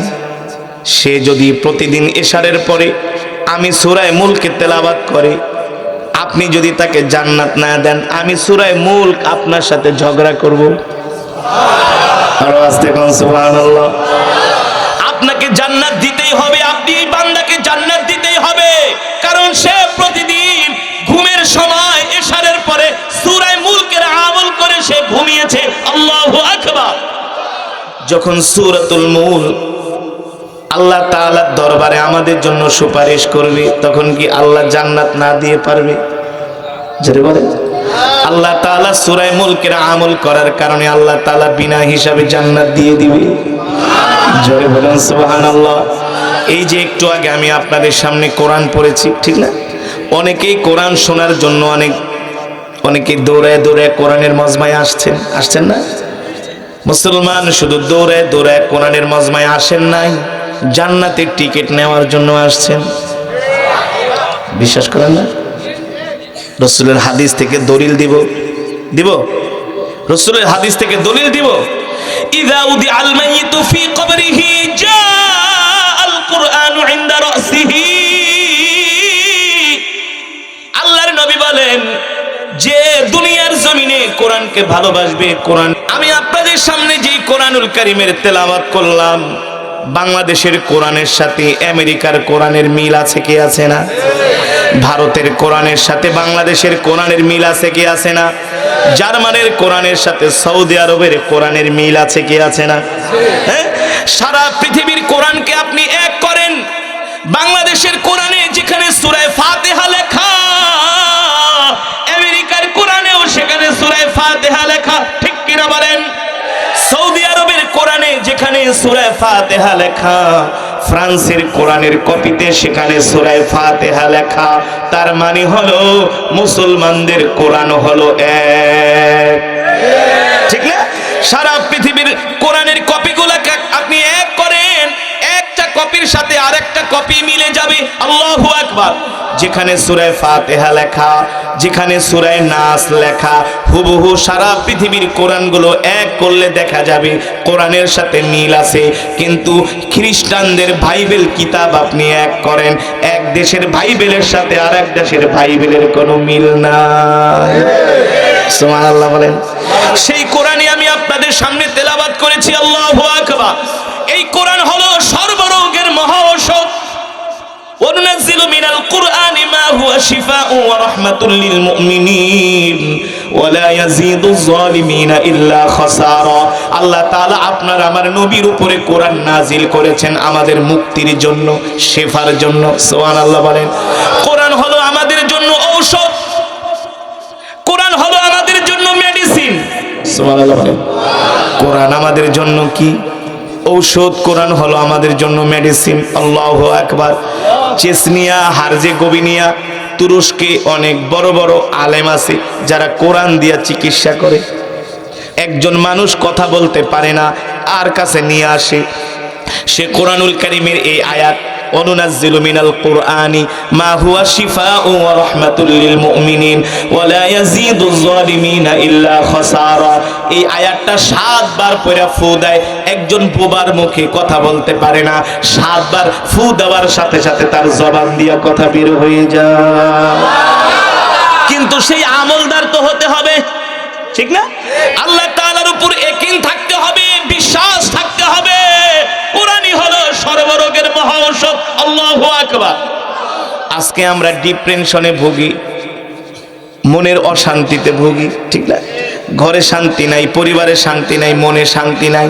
সে যদি প্রতিদিন ইশারের পরে আমি সূরা মুলকে তেলাওয়াত করে, আপনি যদি তাকে জান্নাত না দেন, আমি সূরা মুলক আপনার সাথে ঝগড়া করব। আর আস্তে কোন সুবহানাল্লাহ। আপনাকে জান্নাত দিতেই হবে, আপনি এই বান্দাকে জান্নাত দিতেই হবে, কারণ সে প্রতিদিন ঘুমের সময় ইশারের পরে সূরা মুলকের আমল করে সে ঘুমিয়েছে। আল্লাহু আকবার। যখন সূরাতুল মুলক আল্লাহ তাআলার দরবারে আমাদের জন্য সুপারিশ করবে, তখন কি আল্লাহ জান্নাত না দিয়ে পারবে? যদি বলেন আল্লাহ তাআলা সূরা মুলকের আমল করার কারণে আল্লাহ তাআলা বিনা হিসাবে জান্নাত দিয়ে দিবে। জোরে বলেন সুবহানাল্লাহ। এই যে একটু আগে আমি আপনাদের সামনে কোরআন পড়েছি, ঠিক না? অনেকেই কোরআন শোনার জন্য অনেকে দৌড়ায় দৌড়ায় কোরআনের মজমায় আসছেন না? মুসলমান শুধু দৌড়ায় দৌড়ায় কোরআনের মজমায় আসেন নাই, জান্নাতের টিকিট নেওয়ার জন্য আসছেন। বিশ্বাস করেন না? রাসূলের হাদিস থেকে দলিল দিব রাসূলের হাদিস থেকে দলিল দিব। ইযা উদিআল মাইয়িতু ফি কবরিহি জাআল কুরআনু ইনদা রাসিহি। আল্লাহর নবী বলেন যে দুনিয়ার জমিনে কোরআনকে ভালোবাসবে, কোরআন আমি আপনাদের আপনাদের সামনে যেই কোরআনুল কারীমের তেলাওয়াত করলাম, বাংলাদেশের কোরআনের সাথে আমেরিকার কোরআনের মিল আছে কি আছে না? ভারতের কোরআনের সাথে বাংলাদেশের কোরআনের মিল আছে কি আছে না? জার্মানের কোরআনের সাথে সৌদি আরবের কোরআনের মিল আছে কি আছে না? হ্যাঁ, সারা পৃথিবীর কোরআনকে আপনি এক করেন, বাংলাদেশের কোরআনে যেখানে সূরা ফাতিহা লেখা, আমেরিকার কোরআনেও সেখানে সূরা ফাতিহা লেখা, ঠিক কিনা বলেন? সৌদি আরবের কোরআনে যেখানে সূরা ফাতিহা লেখা, ফ্রান্সের কোরআনের কপিতে সেখানে সূরা ফাতিহা লেখা। তার মানে হলো মুসলমানদের কোরআন হলো এক, ঠিক না? সারা পৃথিবীর কোরআনের কপিগুলোকে আপনি এক করেন, একটা কপির সাথে আরেকটা কপি মিলে যাবে। আল্লাহু আকবার। যেখানে সূরা ফাতিহা লেখা, যেখানে সূরা নাস লেখা, হুবহু সারা পৃথিবীর কোরআনগুলো এক করলে দেখা যাবে কোরআনের সাথে মিল আছে। কিন্তু খ্রিস্টানদের বাইবেল কিতাব আপনি এক করেন, এক দেশের বাইবেলের সাথে আরেক দেশের বাইবেলের কোনো মিল নাই। সুবহানাল্লাহ বলেন। সেই কোরআনই আমি আপনাদের সামনে তেলাওয়াত করেছি। আল্লাহু আকবার। এই কোরআন হলো সর্বরোগের মহা ঔষধ। وَنُنَزِّلُ مِنَ الْقُرْآنِ مَا هُوَ شِفَاءٌ وَرَحْمَةٌ لِّلْمُؤْمِنِينَ وَلَا يَزِيدُ الظَّالِمِينَ إِلَّا خَسَارًا। আল্লাহ তাআলা আপনার আমার নবীর উপরে কোরআন নাজিল করেছেন আমাদের মুক্তির জন্য, শিফার জন্য। সুবহানাল্লাহ বলেন। কোরআন হলো আমাদের জন্য ঔষধ, কোরআন হলো আমাদের জন্য মেডিসিন। সুবহানাল্লাহ বলেন। কোরআন আমাদের জন্য কি? ঔষধ। কোরআন হলো আমাদের জন্য মেডিসিন। আল্লাহু আকবার। চেচনিয়া, হার্জেগোভিনা, তুরস্কে অনেক বড় বড় আলেম আছে যারা কোরআন দিয়া চিকিৎসা করে। একজন মানুষ কথা বলতে পারে না, আর কাছে নিয়ে আসে, সে কোরআনুল কারীমের এই আয়াত وَنُنَزِّلُ مِنَ الْقُرْآنِ مَا هُوَ شِفَاءٌ وَرَحْمَةٌ لِّلْمُؤْمِنِينَ وَلَا يَزِيدُ الظَّالِمِينَ إِلَّا خَسَارًا। এই আয়াতটা 7 বার পড়া ফু দেয়। একজন বোবার মুখে কথা বলতে পারে না, 7 বার ফু দেওয়ার সাথে সাথে তার জবান দিয়ে কথা বের হয়ে যায়। কিন্তু সেই আমলদার তো হতে হবে, ঠিক না? আল্লাহ তাআলার উপর ইয়াকিন থাকতে হবে, বিশ্বাস থাকতে হবে। কোরআনই হলো সর্বরোগের মহা ঔষধ। আল্লাহু আকবার। আজকে আমরা ডিপ্রেশনে ভুগি, মনের অশান্তিতে ভুগি, ঠিক না? ঘরে শান্তি নাই, পরিবারে শান্তি নাই, মনে শান্তি নাই,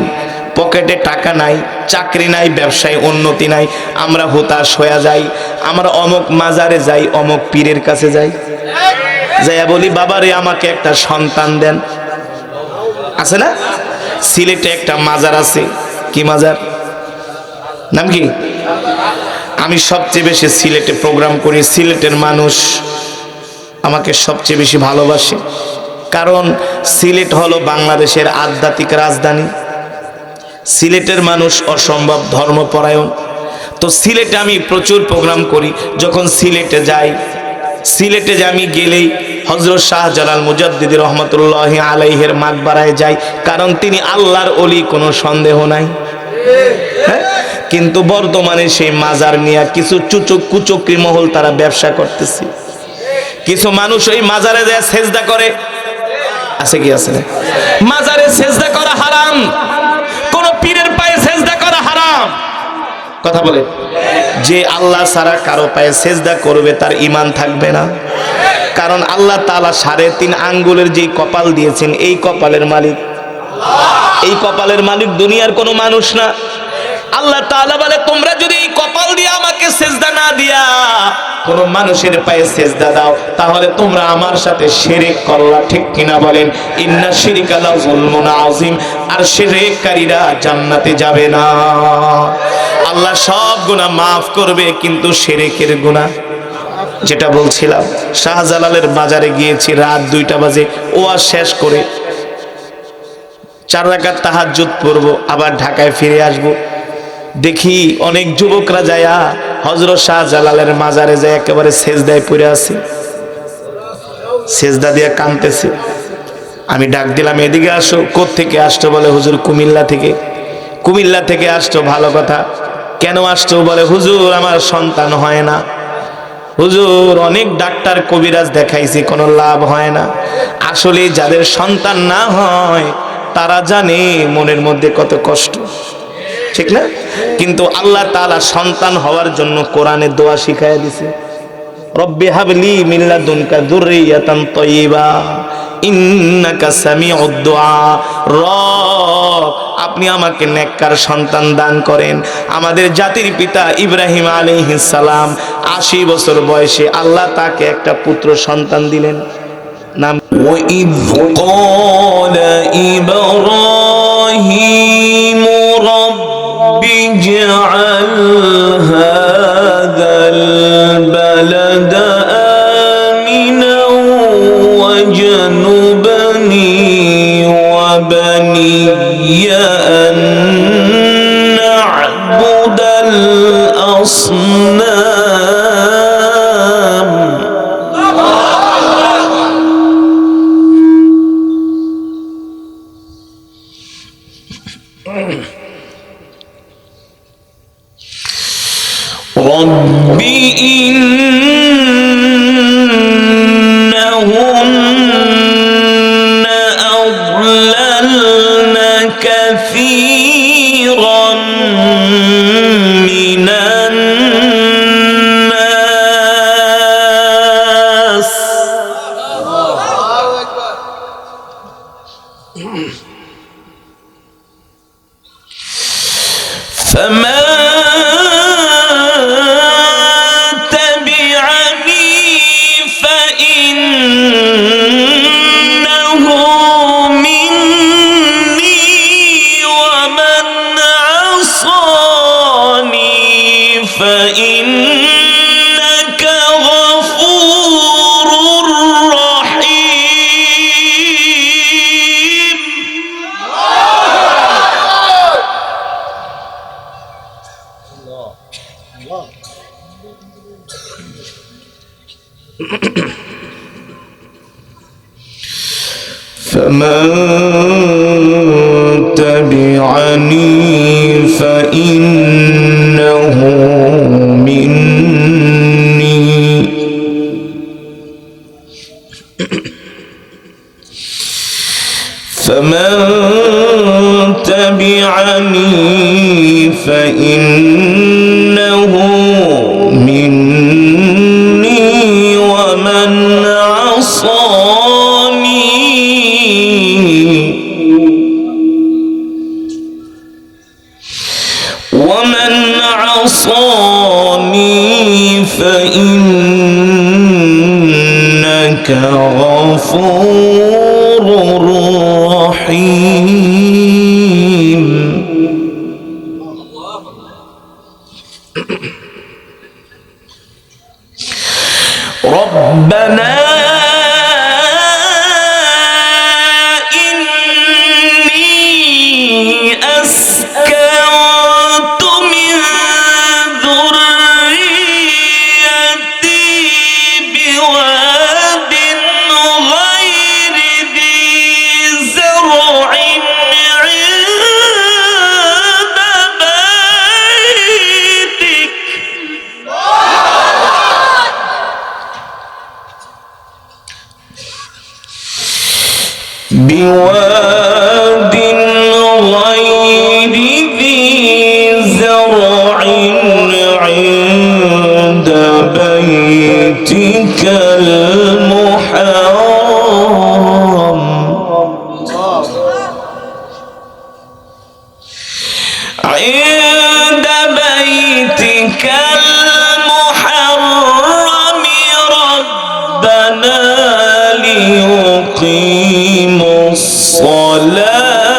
পকেটে টাকা নাই, চাকরি নাই, ব্যবসায় উন্নতি নাই। আমরা হতাশ হয়ে যাই। আমরা অমুক মাজারে যাই, অমুক পীরের কাছে যাই, যাইয়া বলি বাবারে আমাকে একটা সন্তান দেন। আছে না? সিলেটে একটা মাজার আছে। কি মাজার? নাম কি? আমি সবচেয়ে বেশি সিলেটে প্রোগ্রাম করি। সিলেটের মানুষ আমাকে সবচেয়ে বেশি ভালোবাসে, কারণ সিলেট হলো বাংলাদেশের আধ্যাত্মিক রাজধানী। সিলেটের মানুষ অসম্ভব ধর্মপরায়ণ। তো সিলেটে আমি প্রচুর প্রোগ্রাম করি। যখন সিলেটে যাই, সিলেটে যে আমি গেলেই হযরত শাহজালাল মুজাদ্দিদি রহমাতুল্লাহি আলাইহির মাকবারায় যাই, কারণ তিনি আল্লাহর ওলি, কোনো সন্দেহ নাই। হ্যাঁ, কিন্তু বর্তমানে সেই মাজার নিয়ে কিছু কুচক্রী মহল তারা ব্যবসা করতেছে। কিছু মানুষ ওই মাজারে যায় সেজদা করে। আছে কি আছে না? মাজারে সেজদা করা হারাম, কোন পীরের পায়ে সেজদা করা হারাম। কথা বলে, যে আল্লাহ ছাড়া কারো পায়ে সেজদা করবে তার ঈমান থাকবে না। কারণ আল্লাহ তাআলা 3.5 আঙ্গুলের যে কপাল দিয়েছেন, এই কপালের মালিক, এই কপালের মালিক দুনিয়ার কোনো মানুষ না। আল্লাহ তাআলা বলে তোমরা যদি এই কপাল দিয়ে আমাকে সেজদা না দিয়া কোন মানুষের পায়ে সেজদা দাও, তাহলে তোমরা আমার সাথে শিরক করলা, ঠিক কিনা বলেন? ইন্না শিরকা লা যুলমুন আযীম। আর শিরককারীরা জান্নাতে যাবে না। আল্লাহ সব গুনাহ maaf করবে, কিন্তু শিরকের গুনাহ, যেটা বলছিলাম, শাহজালালের বাজারে গিয়েছি রাত 2টা বাজে, ওয়াজ শেষ করে 4 রাকাত তাহাজ্জুদ পড়ব, আবার ঢাকায় ফিরে আসব। দেখি অনেক যুবকরা যায়া হযরত শাহজালালের মাজারে যায় একেবারে সেজদায় পড়ে আছে, সেজদা দিয়ে কাঁদতেছে। আমি ডাক দিলাম এদিকে আসো। কোত্থেকে আসছো? বলে হুজুর কুমিল্লা থেকে। কুমিল্লা থেকে আসছো, ভালো কথা। কেন আসছো? বলে হুজুর আমার সন্তান হয় না। হুজুর অনেক ডাক্তার কবিরাজ দেখাইছি, কোনো লাভ হয় না। আসলে যাদের সন্তান না হয় তারা জানে মনের মধ্যে কত কষ্ট, ঠিক না? কিন্তু আল্লাহ তাআলা সন্তান হওয়ার জন্য কোরআনে দোয়া শিখাইয়া দিছে, রব্বি হাবলি মিন লাদুনকা যুররিয়াতান তাইয়্যিবা ইন্নাকা সামিউদ দুআ। রব, আপনি আমাকে নেককার সন্তান দান করেন। আমাদের জাতির পিতা ইব্রাহিম আলাইহিস সালাম 80 বছর বয়সে আল্লাহ তাকে একটা পুত্র সন্তান দিলেন, নাম ওয়াইদ ক্বালা ইব্রাহিম রব্বি ইজআল হাযাল বালাদা আমিনাও ওয়াজনুবনি ওয়া বানিয়া আন না'বুদাল আসনাম। رب إنهن أضللن كثيرا من الناس فما فإنك غفور رحيم. فمن تبعني فإنه مني فمن تبعني فإنه مني ومن عصاني فإنك غفور رحيم. ربنا بواد غير ذي زرع عند بيتك المحرم عند بيتك المحرم ربنا ليقيموا الصلاة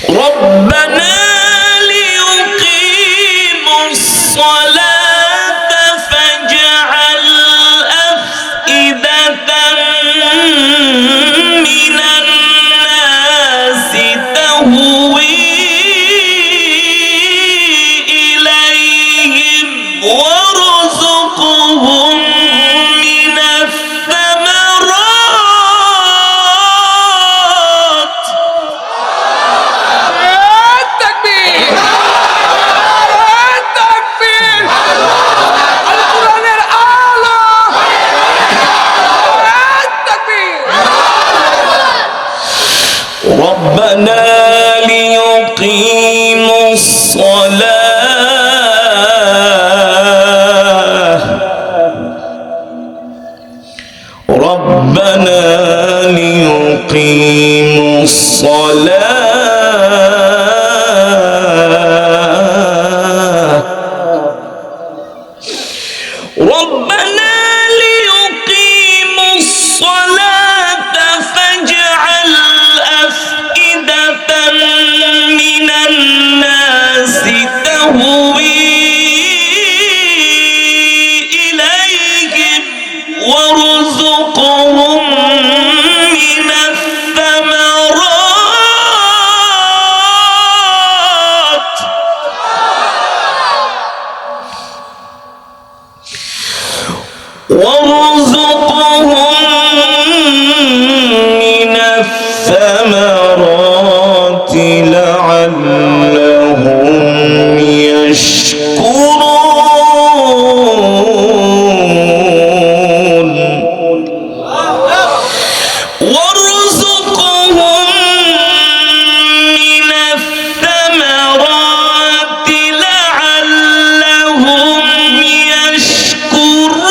ربنا ليقيموا الصلاة فاجعل أفئدة من الناس تهوي إليهم وارزقهم من الثمرات. التكبير التكبير وارزقهم من الثمرات لعلهم يشكرون وارزقهم من الثمرات لعلهم يشكرون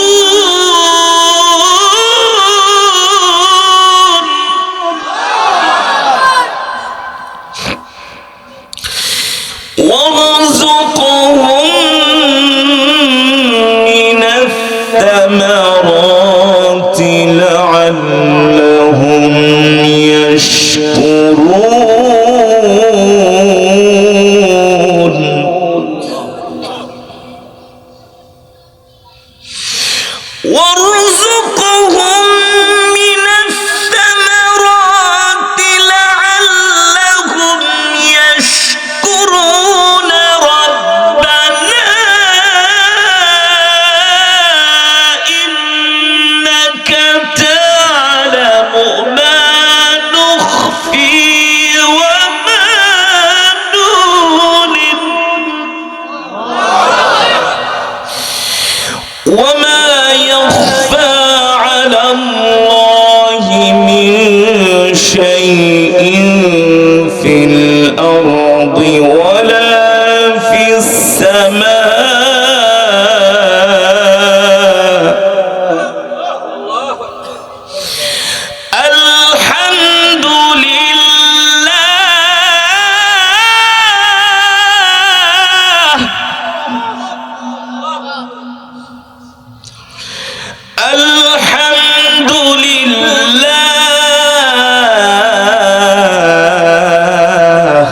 وارزقهم من الثمرات لعلهم يشكرون وارزقهم من الثمرات لعلهم يشكرون ربنا إنك تعلم ما نخفي وما نعلن وما يخفى على الله من شيء في الأرض ولا في السماء الحمد لله الحمد لله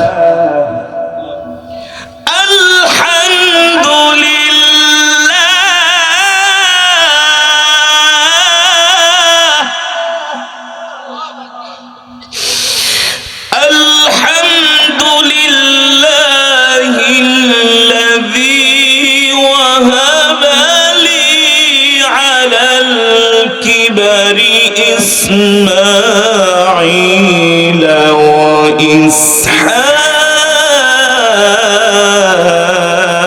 الحمد لله الحمد لله الذي وهب لي على الكبر إسماعيل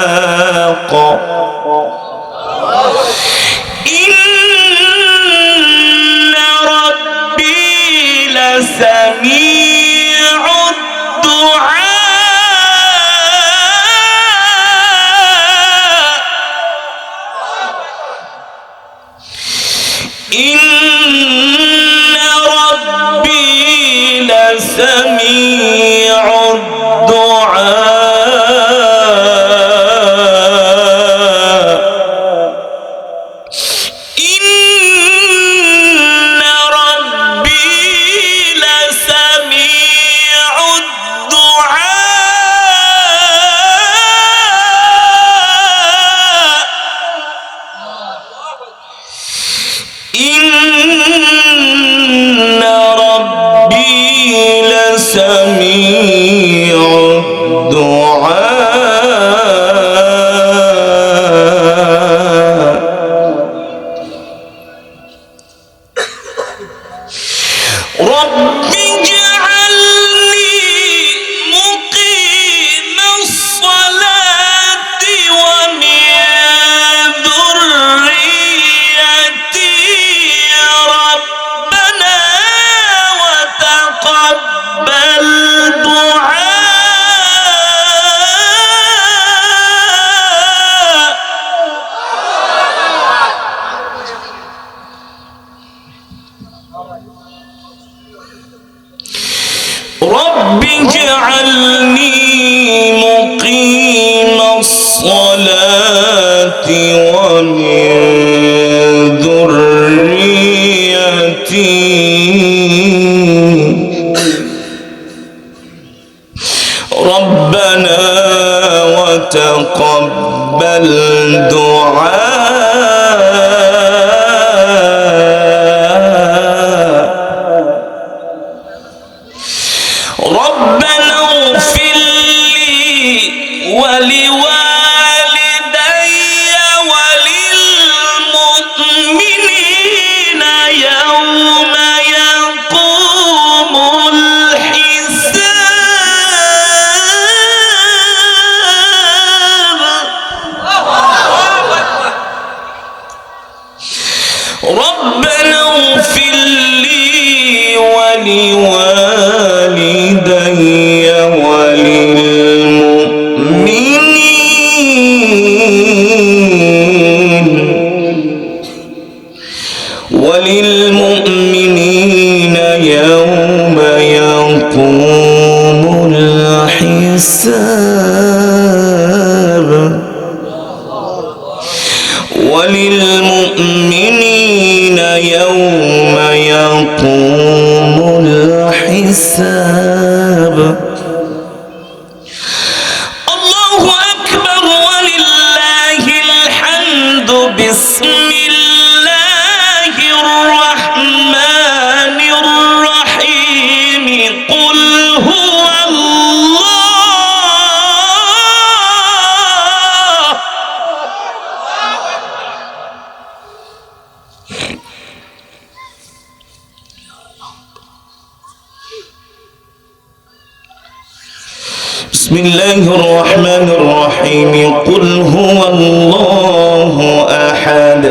وإسحاق إن ربي لسميع الدعاء إن ربي لسميع الدعاء إن ربي لسميع الدعاء إن ربي لسميع الدعاء رب اجعلني مقيم الصلاة ومن ذريتي ربنا وتقبل دعاء رب اجعلني مقيم الصلاة ومن ذريتي ربنا وتقبل دعاء ربنا اغفر لي ولوالدي وللمؤمنين ولوالدي وللمؤمنين يوم يقوم الحساب وللمؤمنين يوم يقوم الحساب الله أكبر ولله الحمد بسم الله الرحمن الرحيم قل هو الله بسم الله الرحمن الرحيم قل هو الله أحد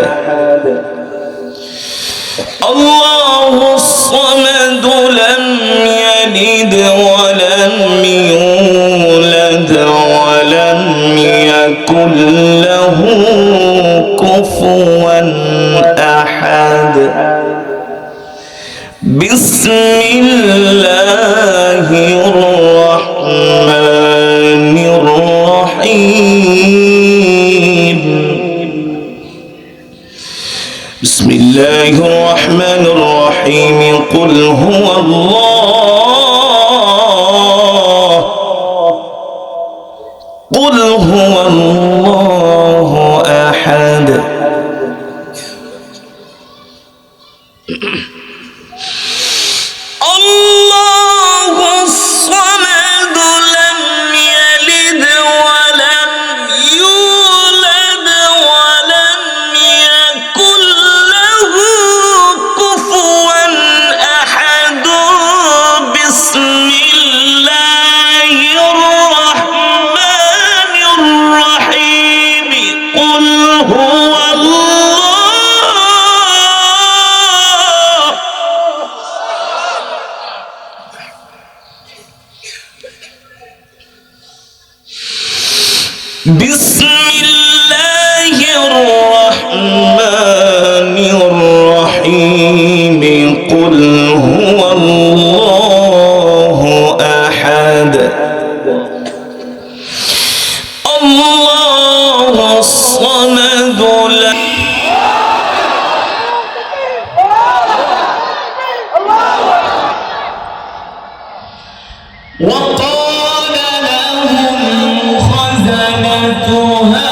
الله الصمد لم يلد ولم يولد ولم يكن له كفوا أحد بسم الله الرحمن الرحيم بسم الله الرحمن الرحيم قل هو الله قل هو الله أحد الله الصمد لم يلد ولم يولد ولم يكن له كفوا أحد بسم الله الرحمن الرحيم قل هو بسم الله الرحمن الرحيم قل هو الله أحد الله الصمد وقال لهم خزنتها